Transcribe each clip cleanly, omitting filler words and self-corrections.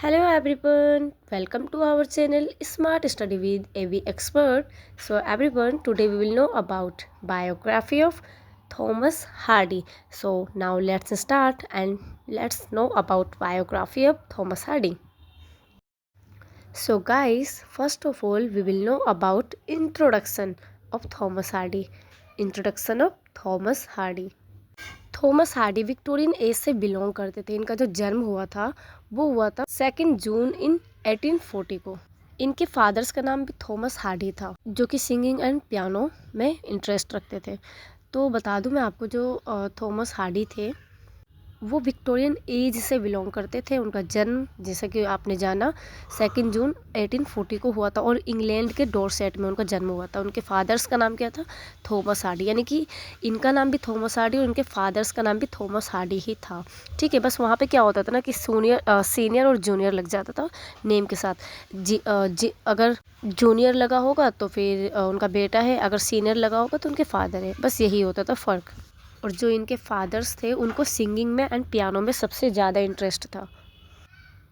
Hello everyone, welcome to our channel Smart Study with AV Expert. So everyone, today we will know about biography of Thomas Hardy. So now let's start and let's know about biography of Thomas Hardy. So guys, first of all we will know about introduction of Thomas Hardy. Introduction of Thomas Hardy. Thomas Hardy Victorian age से belong करते थे। इनका जो जन्म हुआ था वो हुआ था 2 जून इन 1840 को। इनके फादर्स का नाम भी थॉमस हार्डी था, जो कि सिंगिंग एंड पियानो में इंटरेस्ट रखते थे। तो बता दूं मैं आपको, जो थॉमस हार्डी थे वो विक्टोरियन एज से बिलोंग करते थे। उनका जन्म, जैसा कि आपने जाना, 2 जून 1840 को हुआ था और इंग्लैंड के डॉरसेट में उनका जन्म हुआ था। उनके फादर्स का नाम क्या था? Thomas Hardy. यानी कि इनका नाम भी थॉमस हार्डी और उनके फादर्स का नाम भी थॉमस हार्डी ही था। ठीक है, बस वहाँ पे क्या होता था ना कि सीनियर और जूनियर लग जाता था नेम के साथ। अगर जूनियर लगा होगा तो फिर उनका बेटा है, अगर सीनियर लगा होगा तो उनके फादर है। बस यही होता था फ़र्क। और जो इनके फादर्स थे उनको सिंगिंग में एंड पियानो में सबसे ज़्यादा इंटरेस्ट था।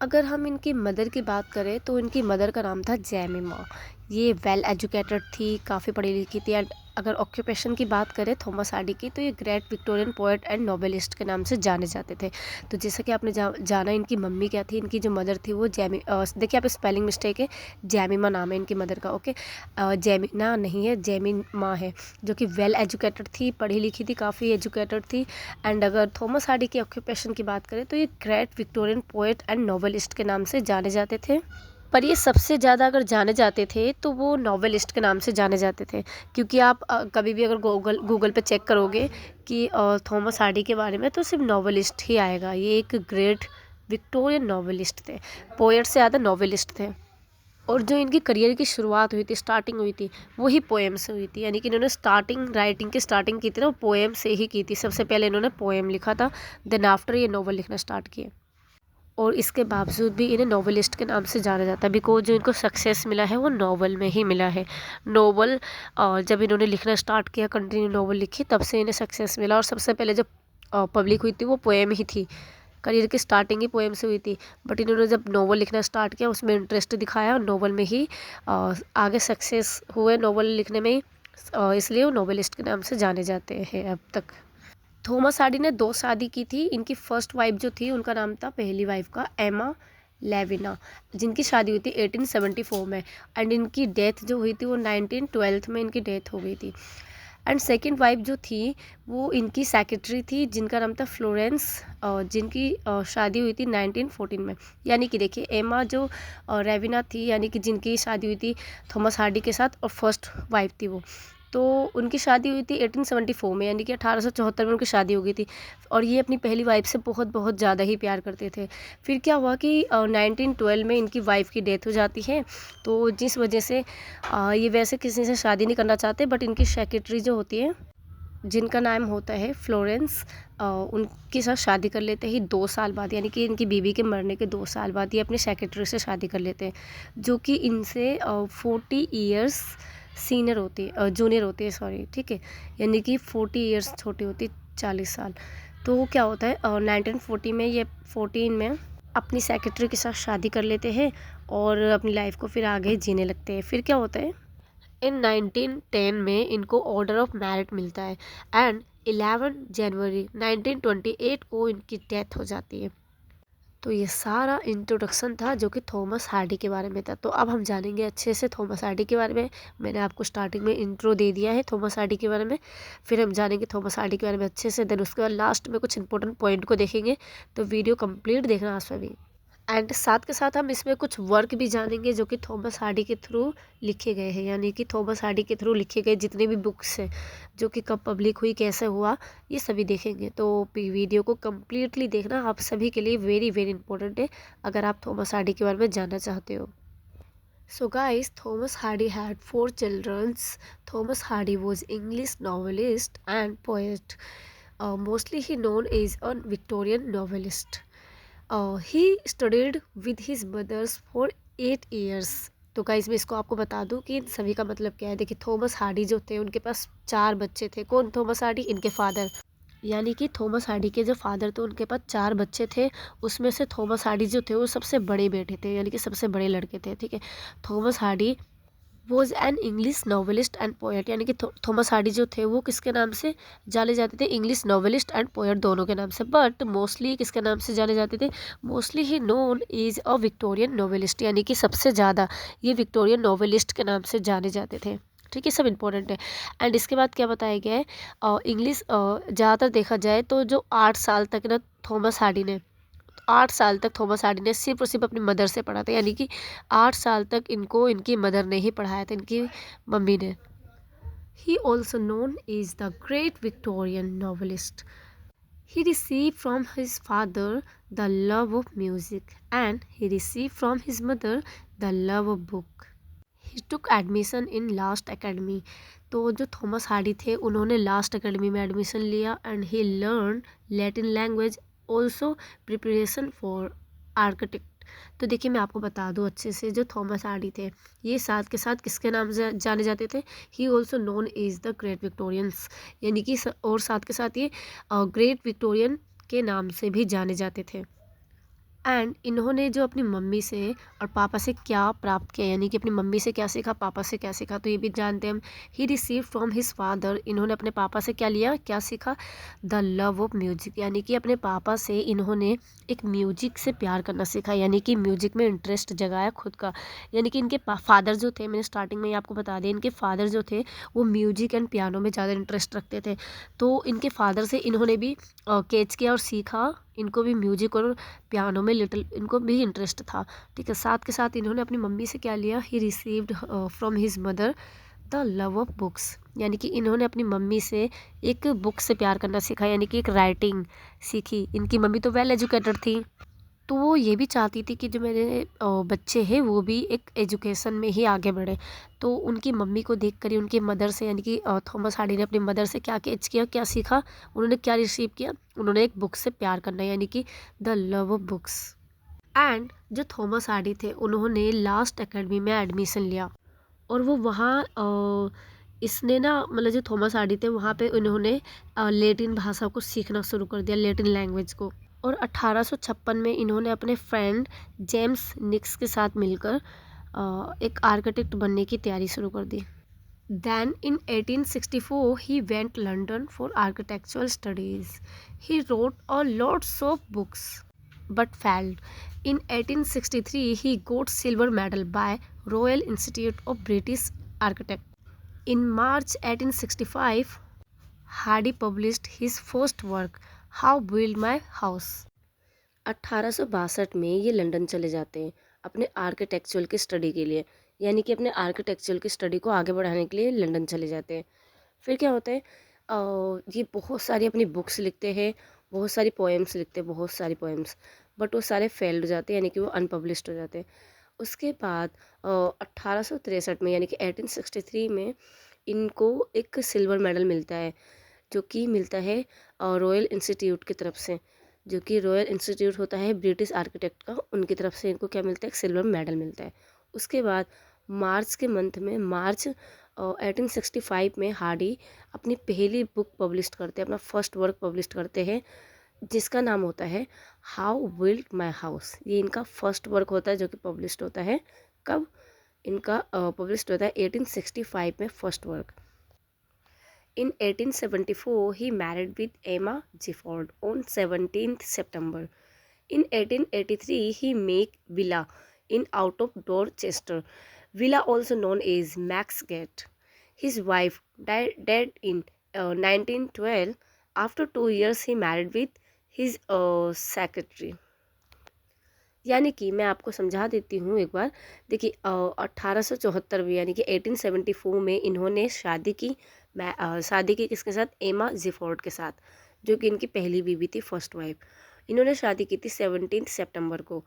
अगर हम इनकी मदर की बात करें तो इनकी मदर का नाम था जेमिमा। ये वेल एजुकेटेड थी, काफ़ी पढ़ी लिखी थी। एंड अगर ऑक्यूपेशन की बात करें थॉमस हार्डी की, तो ये great Victorian poet and novelist के नाम से जाने जाते थे। तो जैसा कि आपने जाना, इनकी मम्मी क्या थी, इनकी जो मदर थी वो देखिए आप स्पेलिंग मिस्टेक है, जेमिमा नाम है इनकी मदर का। ओके, जेमिना नहीं है, जेमिमा है, जो कि वेल एजुकेटेड थी, पढ़ी लिखी थी, काफ़ी एजुकेटेड थी। एंड अगर थॉमस हार्डी की ऑक्यूपेशन की बात करें तो ये great Victorian poet and novelist के नाम से जाने जाते थे। पर ये सबसे ज़्यादा अगर जाने जाते थे तो वो नॉवेलिस्ट के नाम से जाने जाते थे। क्योंकि आप कभी भी अगर गूगल पे चेक करोगे कि थॉमस हार्डी के बारे में, तो सिर्फ नॉवेलिस्ट ही आएगा। ये एक ग्रेट विक्टोरियन नॉवेलिस्ट थे, पोएट से ज़्यादा नॉवेलिस्ट थे। और जो इनकी करियर की शुरुआत हुई थी, स्टार्टिंग हुई थी, वही पोएम से हुई थी। यानी कि इन्होंने राइटिंग की स्टार्टिंग की थी ना, वो पोएम से ही की थी। सबसे पहले इन्होंने पोएम लिखा था, देन आफ्टर ये नॉवल लिखना स्टार्ट किए। और इसके बावजूद भी इन्हें नॉवेलिस्ट के नाम से जाना जाता है, बिकॉज जो इनको सक्सेस मिला है वो नॉवल में ही मिला है। नॉवल जब इन्होंने लिखना स्टार्ट किया, कंटिन्यू नॉवल लिखी, तब से इन्हें सक्सेस मिला। और सबसे पहले जब पब्लिक हुई थी वो पोएम ही थी। करियर की स्टार्टिंग ही पोएम से हुई थी। बट इन्होंने जब नॉवल लिखना स्टार्ट किया, उसमें इंटरेस्ट दिखाया और नॉवल में ही आगे सक्सेस हुए नॉवल लिखने में ही। इसलिए वो नॉवेलिस्ट के नाम से जाने जाते हैं अब तक। थॉमस हार्डी ने 2 शादी की थी। इनकी फर्स्ट वाइफ जो थी, उनका नाम था पहली वाइफ का एमा लेविना, जिनकी शादी हुई थी 1874 में। एंड इनकी डेथ जो हुई थी वो 1912 में इनकी डेथ हो गई थी। एंड सेकंड वाइफ जो थी वो इनकी सेक्रेटरी थी, जिनका नाम था फ्लोरेंस, जिनकी शादी हुई थी 1914 में। यानी कि देखिए, एमा जो रेविना थी, यानी कि जिनकी शादी हुई थी थॉमस हार्डी के साथ, और फर्स्ट वाइफ थी वो, तो उनकी शादी हुई थी 1874 में, यानी कि 1874 में उनकी शादी हो गई थी। और ये अपनी पहली वाइफ से बहुत बहुत ज़्यादा ही प्यार करते थे। फिर क्या हुआ कि 1912 में इनकी वाइफ की डेथ हो जाती है। तो जिस वजह से ये वैसे किसी से शादी नहीं करना चाहते, बट इनकी सेक्रेटरी जो होती है, जिनका नाम होता है फ्लोरेंस, उनके साथ शादी कर लेते हैं 2 साल बाद। यानी कि इनकी बीवी के मरने के 2 साल बाद ये अपने सेक्रेटरी से शादी कर लेते हैं, जो कि इनसे 40 ईयर्स सीनियर होती है, जूनियर होती है, सॉरी, ठीक है। यानी कि 40 ईयर्स छोटी होती है, 40 साल। तो क्या होता है, 1940 में ये 14 में अपनी सेक्रेटरी के साथ शादी कर लेते हैं और अपनी लाइफ को फिर आगे जीने लगते हैं। फिर क्या होता है, इन 1910 में इनको ऑर्डर ऑफ मेरिट मिलता है। एंड 11 जनवरी 1928 को इनकी डेथ हो जाती है। तो ये सारा इंट्रोडक्शन था जो कि थॉमस हार्डी के बारे में था। तो अब हम जानेंगे अच्छे से थॉमस हार्डी के बारे में। मैंने आपको स्टार्टिंग में इंट्रो दे दिया है थॉमस हार्डी के बारे में। फिर हम जानेंगे थॉमस हार्डी के बारे में अच्छे से, देन उसके बाद लास्ट में कुछ इंपॉर्टेंट पॉइंट को देखेंगे। तो वीडियो कंप्लीट देखना आज भी। एंड साथ के साथ हम इसमें कुछ वर्क भी जानेंगे जो कि थॉमस हार्डी के थ्रू लिखे गए हैं। यानी कि थॉमस हार्डी के थ्रू लिखे गए जितने भी बुक्स हैं, जो कि कब पब्लिक हुई, कैसे हुआ, ये सभी देखेंगे। तो वीडियो को कम्प्लीटली देखना आप सभी के लिए वेरी वेरी इंपॉर्टेंट है, अगर आप थॉमस हार्डी के बारे में जानना चाहते हो। So guys, Thomas Hardy had 4 children. Thomas Hardy was English novelist and poet. Mostly he known as a Victorian novelist. He studied with his mothers for 8 years। तो गाइस मैं इसको आपको बता दूं कि इन सभी का मतलब क्या है। देखिए, थॉमस हार्डी जो थे उनके पास 4 बच्चे थे। कौन थॉमस हार्डी? इनके फादर। यानी कि थॉमस हार्डी के जो फादर थे उनके पास 4 बच्चे थे, उसमें से थॉमस हार्डी जो थे वो सबसे बड़े बेटे थे, यानी कि सबसे बड़े लड़के थे, ठीक है। Thomas Hardy was an English novelist and poet, यानी कि थॉमस हार्डी जो थे वो किसके नाम से जाने जाते थे, इंग्लिश नॉवेलिस्ट एंड पोएट दोनों के नाम से, बट मोस्टली किसके नाम से जाने जाते थे, mostly he known is a Victorian novelist, यानी कि सबसे ज़्यादा ये विक्टोरियन नॉवेलिस्ट के नाम से जाने जाते थे, ठीक है। सब इंपॉर्टेंट है। एंड इसके बाद क्या बताया गया है, इंग्लिश ज़्यादातर देखा जाए तो जो 8 साल तक ना थॉमस हार्डी ने 8 साल तक थॉमस हार्डी ने सिर्फ और सिर्फ अपनी मदर से पढ़ा था, यानी कि 8 साल तक इनको इनकी मदर ने ही पढ़ाया था, इनकी मम्मी ने। He also known is the great Victorian novelist. He received from his father the love of music and he received from his mother the love of book. He took admission in last academy. तो जो Thomas Hardy थे उन्होंने last academy में admission लिया and he learn Latin language also preparation for architect. तो देखिए मैं आपको बता दूं अच्छे से, जो थॉमस हार्डी थे ये साथ के साथ किसके नाम से जाने जाते थे, he also known is the great Victorians, यानी कि और साथ के साथ ये ग्रेट विक्टोरियन के नाम से भी जाने जाते थे। एंड इन्होंने जो अपनी मम्मी से और पापा से क्या प्राप्त किया, यानी कि अपनी मम्मी से क्या सीखा, पापा से क्या सीखा, तो ये भी जानते हैं हम। ही रिसीव फ्रॉम हिज फादर, इन्होंने अपने पापा से क्या लिया, क्या सीखा, द लव ऑफ म्यूजिक, यानी कि अपने पापा से इन्होंने एक म्यूजिक से प्यार करना सीखा, यानी कि म्यूजिक में इंटरेस्ट जगाया खुद का। यानी कि इनके फादर जो थे, मैंने स्टार्टिंग में ही आपको बता दें, इनके फादर जो थे वो म्यूजिक एंड पियानो में ज़्यादा इंटरेस्ट रखते थे, तो इनके फादर से इन्होंने भी कैच किया और सीखा, इनको भी म्यूजिक और पियानो में लिटिल इनको भी इंटरेस्ट था, ठीक है। साथ के साथ इन्होंने अपनी मम्मी से क्या लिया, he received from his mother the love of books, यानी कि इन्होंने अपनी मम्मी से एक बुक से प्यार करना सीखा, यानी कि एक राइटिंग सीखी। इनकी मम्मी तो वेल एजुकेटेड थी, तो वो ये भी चाहती थी कि जो मेरे बच्चे हैं वो भी एक एजुकेशन में ही आगे बढ़े, तो उनकी मम्मी को देख कर ही उनकी मदर से, यानी कि थॉमस हार्डी ने अपनी मदर से क्या कैच किया, क्या सीखा, उन्होंने क्या रिसीव किया, उन्होंने एक बुक से प्यार करना, यानी कि the love of books. And जो थॉमस हार्डी थे उन्होंने लास्ट एकेडमी में एडमिशन लिया और वो वहाँ इसने ना मतलब जो थॉमस हार्डी थे वहाँ पे उन्होंने लेटिन भाषा को सीखना शुरू कर दिया, लेटिन लैंग्वेज को। और 1856 में इन्होंने अपने फ्रेंड जेम्स निक्स के साथ मिलकर एक आर्किटेक्ट बनने की तैयारी शुरू कर दी। Then in 1864 he went London for architectural studies. He wrote a lots of books but failed. In 1863 he got silver medal by Royal Institute of British Architects. In March 1865 Hardy published his first work, How Build My House. 1862 में ये London चले जाते हैं अपने architectural की study के लिए, यानी कि अपने आर्किटेक्चुरल की स्टडी को आगे बढ़ाने के लिए लंदन चले जाते हैं। फिर क्या होता है, ये बहुत सारी अपनी बुक्स लिखते हैं, बहुत सारी पोएम्स लिखते हैं, बहुत सारी पोएम्स, बट वो सारे फेल्ड हो जाते हैं, यानी कि वो अनपब्लिश्ड हो जाते हैं। उसके बाद 1863 में यानी कि 1863 में इनको एक सिल्वर मेडल मिलता है, जो कि मिलता है रॉयल इंस्टीट्यूट की तरफ से, जो कि रॉयल इंस्टीट्यूट होता है ब्रिटिश आर्किटेक्ट का, उनकी तरफ से इनको क्या मिलता है, एक सिल्वर मेडल मिलता है। उसके बाद मार्च के मंथ में मार्च 1865 में हार्डी अपनी पहली बुक पब्लिश करते हैं, अपना फर्स्ट वर्क पब्लिश करते हैं, जिसका नाम होता है हाउ बिल्ड माई हाउस। ये इनका फर्स्ट वर्क होता है जो कि पब्लिश्ड होता है, कब इनका पब्लिश्ड होता है 1865 में first work. In 1874, he married with Emma Gifford on 17th September. In 1883, he made villa in out of Dorchester, villa also known as Max Gate. His wife died in 1912. After 2 years, he married with his secretary. यानी कि मैं आपको समझा देती हूँ एक बार। देखिए 1874 में यानी कि 1874 में इन्होंने शादी की, शादी की किसके साथ, एमा जिफोर्ड के साथ, जो कि इनकी पहली बीवी थी, फर्स्ट वाइफ। इन्होंने शादी की थी 17 सितंबर को।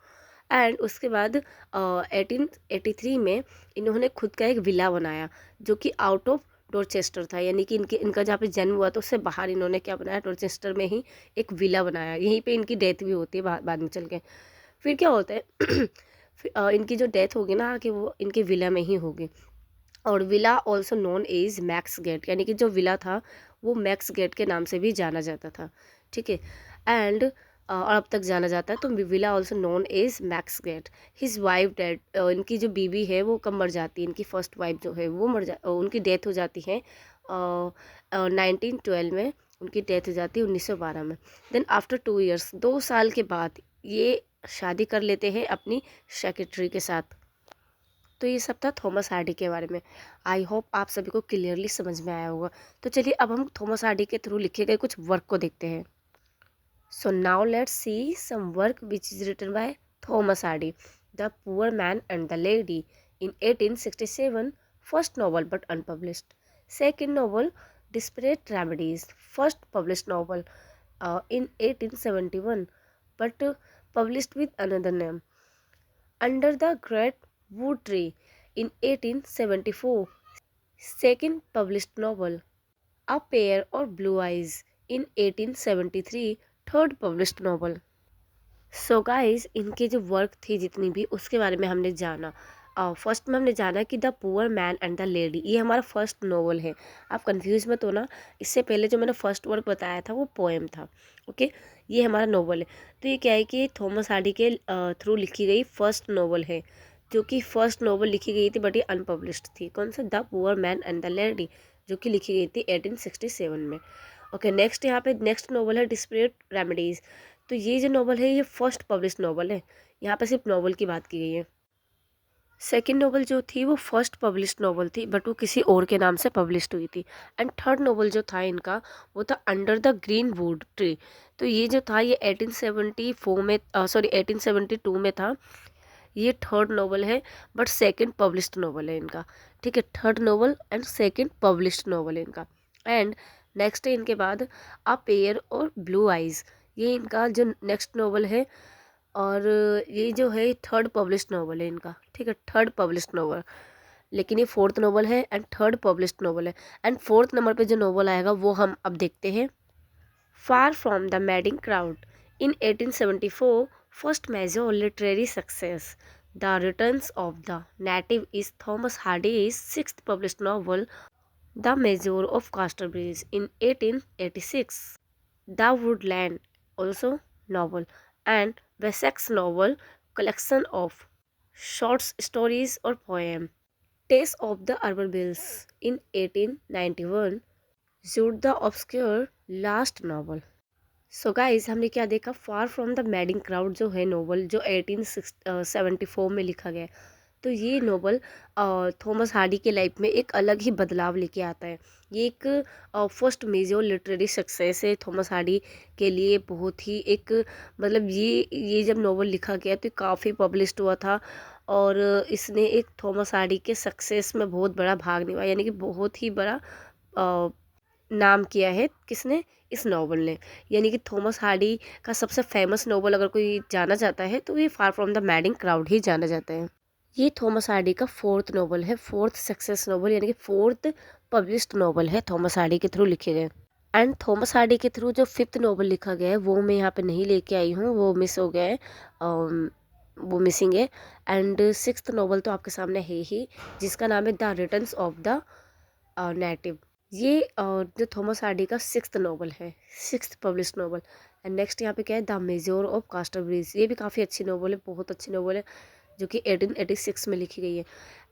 एंड उसके बाद 1883 में इन्होंने खुद का एक विला बनाया जो कि आउट ऑफ डॉर्चेस्टर था, यानी कि इनका जहाँ पे जन्म हुआ तो उससे बाहर इन्होंने क्या बनाया, डॉर्चेस्टर में ही एक विला बनाया। यहीं पे इनकी डेथ भी होती है बाद में चल के। फिर क्या होता है फिर इनकी जो डेथ होगी ना कि वो इनके विला में ही होगी। और villa also known as Max Gate, यानी कि जो विला था वो मैक्स गेट के नाम से भी जाना जाता था, ठीक है। एंड और अब तक जाना जाता है, तो villa also known as Max Gate. His wife dead, इनकी जो बीवी है वो कब मर जाती है, इनकी फर्स्ट वाइफ जो है वो उनकी डेथ हो जाती है 1912 में, उनकी डेथ हो जाती है 1912 में। देन आफ्टर 2 years, 2 साल के बाद ये शादी कर लेते हैं अपनी सेक्रेटरी के साथ। तो ये सब था थॉमस हार्डी के बारे में। आई होप आप सभी को क्लियरली समझ में आया होगा। तो चलिए अब हम थॉमस हार्डी के थ्रू लिखे गए कुछ वर्क को देखते हैं। So now let's see some work which is written by Thomas Hardy. The poor man and the lady in 1867, first novel but unpublished. Second novel desperate remedies, first published novel in 1871 but published with another name. Under the Great Wood Tree in 1874, second published novel. A Pair of Blue Eyes in 1873, third published novel. So guys इनके जो work थी जितनी भी उसके बारे में हमने जाना। फर्स्ट में हमने जाना कि the poor man and the lady, ये हमारा फर्स्ट नॉवल है। आप कंफ्यूज मत होना, इससे पहले जो मैंने फर्स्ट वर्क बताया था वो पोएम था, ओके। ये हमारा नॉवल है। तो ये क्या है कि थॉमस हार्डी के थ्रू लिखी गई फर्स्ट नॉवल है, जो कि फर्स्ट नॉवल लिखी गई थी बट ये अनपब्लिश्ड थी। कौन सा? The poor man and the lady, जो कि लिखी गई थी 1867 में, ओके। नेक्स्ट यहाँ पे नेक्स्ट नॉवल है डिस्परेट रेमेडीज़। तो ये जो नॉवल है ये फर्स्ट पब्लिश नॉवल है, यहाँ पे सिर्फ नॉवल की बात की गई है। सेकेंड नॉवल जो थी वो फर्स्ट पब्लिश्ड नॉवल थी बट वो किसी और के नाम से पब्लिश्ड हुई थी। एंड थर्ड नॉवल जो था इनका वो था under the green wood tree. तो ये जो था ये 1874 में 1872 में था। ये थर्ड नॉवल है बट सेकेंड पब्लिश्ड नॉवल है इनका, ठीक है। Third novel and second published novel है इनका। एंड नेक्स्ट है इनके बाद अ पेयर और ब्लू आइज़, ये इनका जो नेक्स्ट नॉवल है। और ये जो है थर्ड पब्लिश्ड नॉवल है इनका, ठीक है, थर्ड पब्लिश्ड नॉवल। लेकिन ये फोर्थ नॉवल है एंड थर्ड पब्लिश्ड नॉवल है। एंड फोर्थ नंबर पे जो नॉवल आएगा वो हम अब देखते हैं। Far from the madding crowd in 1874, first major literary success. The returns of the native is Thomas Hardy's sixth published novel the mayor of Casterbridge in 1886. The Woodland, also novel, and Wessex novel collection of short stories or poem. Taste of the Urban in 1891. Jude the Obscure last novel. So guys हमने क्या देखा, फार from the madding crowd जो है novel जो 1874 में लिखा गया है। तो ये नोवेल थॉमस हार्डी के लाइफ में एक अलग ही बदलाव लेके आता है। ये एक फर्स्ट मेजर लिटरेरी सक्सेस है थॉमस हार्डी के लिए, बहुत ही एक मतलब ये जब नोवेल लिखा गया तो काफ़ी पब्लिश्ड हुआ था। और इसने एक थॉमस हार्डी के सक्सेस में बहुत बड़ा भाग निभाया, यानी कि बहुत ही बड़ा नाम किया है किसने? इस नॉवल ने। यानी कि थॉमस हार्डी का सबसे फेमस नॉवल अगर कोई जाना जाता है तो ये far from the madding crowd ही जाना जाता है। ये थॉमस हार्डी का फोर्थ नॉवल है, फोर्थ सक्सेस नॉवल, यानी कि फोर्थ पब्लिश्ड नॉवल है थॉमस हार्डी के थ्रू लिखे गए। एंड थॉमस हार्डी के थ्रू जो फिफ्थ नॉवल लिखा गया है वो मैं यहाँ पे नहीं लेके आई हूँ, वो मिस हो गया है, वो मिसिंग है। एंड सिक्स्थ नॉवल तो आपके सामने है ही, जिसका नाम है the returns of the native. ये जो थॉमस हार्डी का सिक्स्थ नॉवल है, sixth published novel. And next यहाँ पे क्या है, द मेजर ऑफ कास्टरब्रिज, ये भी काफ़ी अच्छी नॉवल है, बहुत अच्छी नॉवल है, जो कि 1886 में लिखी गई है।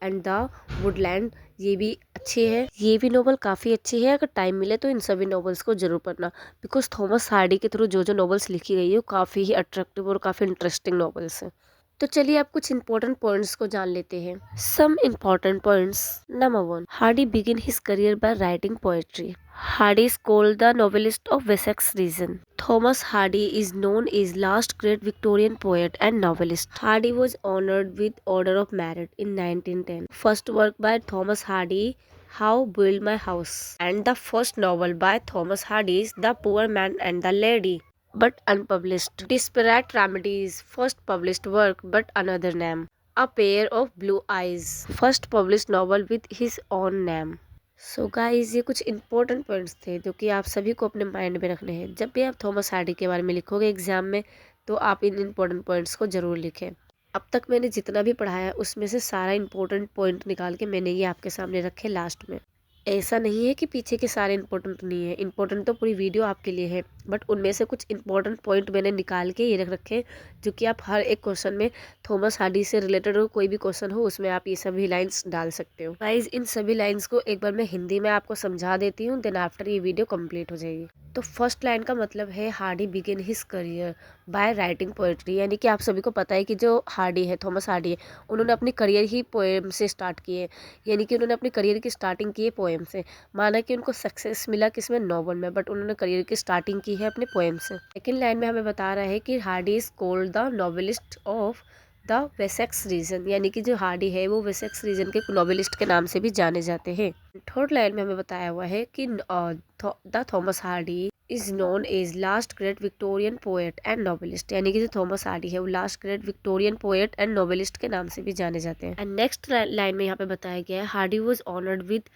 एंड द वुडलैंड, ये भी अच्छी है, ये भी नॉवल काफ़ी अच्छी है। अगर टाइम मिले तो इन सभी नॉवल्स को जरूर पढ़ना, बिकॉज थॉमस हार्डी के थ्रू जो जो नॉवल्स लिखी गई है वो काफ़ी ही अट्रैक्टिव और काफ़ी इंटरेस्टिंग नॉवल्स हैं। तो चलिए आप कुछ इंपॉर्टेंट पॉइंट्स को जान लेते हैं। Some important points. Number 1, Hardy begin his career by writing poetry. Hardy is called the novelist of Wessex region. Thomas Hardy is known as last great Victorian poet and novelist. Hardy was honored with Order of Merit in 1910. First work by Thomas Hardy, How Build My House, and the first novel by Thomas Hardy's The Poor Man and the Lady, but unpublished. Disparate Remedies, first published work but another name. A Pair of Blue Eyes, first published novel with his own name. So guys ये कुछ important points थे जो कि आप सभी को अपने mind में रखने हैं। जब भी आप थॉमस हार्डी के बारे में लिखोगे एग्जाम में तो आप इन इंपॉर्टेंट पॉइंट्स को ज़रूर लिखें। अब तक मैंने जितना भी पढ़ाया है उसमें से सारा इंपॉर्टेंट पॉइंट निकाल के मैंने ये आपके सामने रखे लास्ट में। ऐसा नहीं है कि पीछे के सारे इंपॉर्टेंट नहीं है, इंपॉर्टेंट तो पूरी वीडियो आपके लिए है, बट उनमें से कुछ इंपॉर्टेंट पॉइंट मैंने निकाल के ये रख रखे जो कि आप हर एक क्वेश्चन में थॉमस हार्डी से रिलेटेड हो, कोई भी क्वेश्चन हो उसमें आप ये सभी लाइंस डाल सकते हो। गाइस इन सभी लाइंस को एक बार मैं हिंदी में आपको समझा देती हूँ, देन आफ्टर ये वीडियो कंप्लीट हो जाएगी। तो फर्स्ट लाइन का मतलब है Hardy begin his career by writing poetry, यानी कि आप सभी को पता है कि जो हार्डी है, थॉमस हार्डी है, उन्होंने अपनी करियर ही पोएम से स्टार्ट की है, यानी कि उन्होंने अपनी करियर की स्टार्टिंग की है पोएम से। माना कि उनको सक्सेस मिला किसमें, नॉवल में, बट उन्होंने करियर की स्टार्टिंग की है अपने पोएम से। सेकेंड लाइन में हमें बता रहा है कि Hardy is called the novelist of the Wessex region, यानी कि जो हार्डी है वो वेसेक्स रीजन के नॉवेलिस्ट के नाम से भी जाने जाते हैं। थर्ड लाइन में हमें बताया हुआ है कि the Thomas Hardy is known as last great Victorian poet and novelist, यानी कि जो थॉमस हार्डी है वो last great Victorian poet and novelist के नाम से भी जाने जाते हैं। एंड नेक्स्ट लाइन में यहाँ पे बताया गया है Hardy was honoured with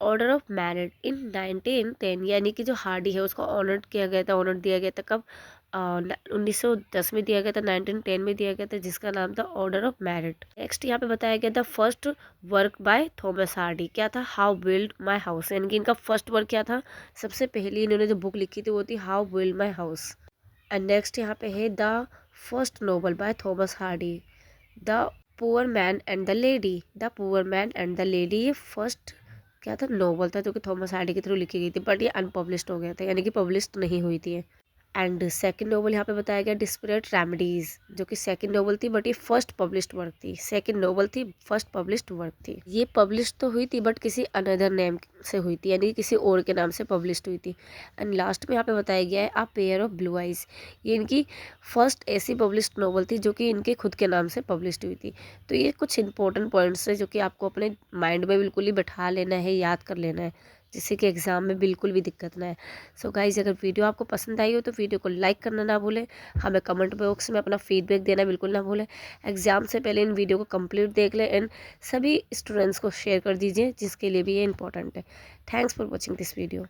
order of merit in 1910, यानी कि जो हार्डी है उसको ऑनर किया गया था, ऑनर दिया गया था कब, 1910 में दिया गया था, 1910 में दिया गया था, जिसका नाम था ऑर्डर ऑफ मेरिट। नेक्स्ट यहाँ पे बताया गया था first work by Thomas Hardy, क्या था, हाउ बिल्ड माय हाउस, यानी कि इनका फर्स्ट वर्क क्या था, सबसे पहले इन्होंने जो बुक लिखी थी वो थी how build my house. And next यहाँ पे है the first novel bye Thomas Hardy, the poor man and the lady, the poor man and the lady, ये फर्स्ट क्या था, नोवेल था जो कि थॉमस हार्डी के थ्रू लिखी गई थी, बट ये अनपब्लिश्ड हो गया था, यानी कि पब्लिश्ड नहीं हुई थी। एंड सेकंड नोवेल यहाँ पे बताया गया डिस्परेट रेमेडीज, जो कि सेकंड नोवेल थी बट ये फर्स्ट पब्लिश्ड वर्क थी, सेकंड नोवेल थी, फर्स्ट पब्लिश्ड वर्क थी। ये पब्लिश तो हुई थी बट किसी अनदर नेम से हुई थी, यानी कि किसी और के नाम से पब्लिश्ड हुई थी। एंड लास्ट में यहाँ पे बताया गया है a pair of blue eyes, ये इनकी फर्स्ट ऐसी पब्लिश्ड नोवेल थी जो कि इनके खुद के नाम से पब्लिश्ड हुई थी। तो ये कुछ इंपॉर्टेंट पॉइंट्स है जो कि आपको अपने माइंड में बिल्कुल ही बैठा लेना है, याद कर लेना है, जिससे कि एग्ज़ाम में बिल्कुल भी दिक्कत ना है। सो गाइज अगर वीडियो आपको पसंद आई हो तो वीडियो को लाइक करना ना भूलें, हमें कमेंट बॉक्स में अपना फीडबैक देना बिल्कुल ना भूलें। एग्ज़ाम से पहले इन वीडियो को कंप्लीट देख लें एंड सभी स्टूडेंट्स को शेयर कर दीजिए जिसके लिए भी ये इंपॉर्टेंट है। Thanks for watching this video.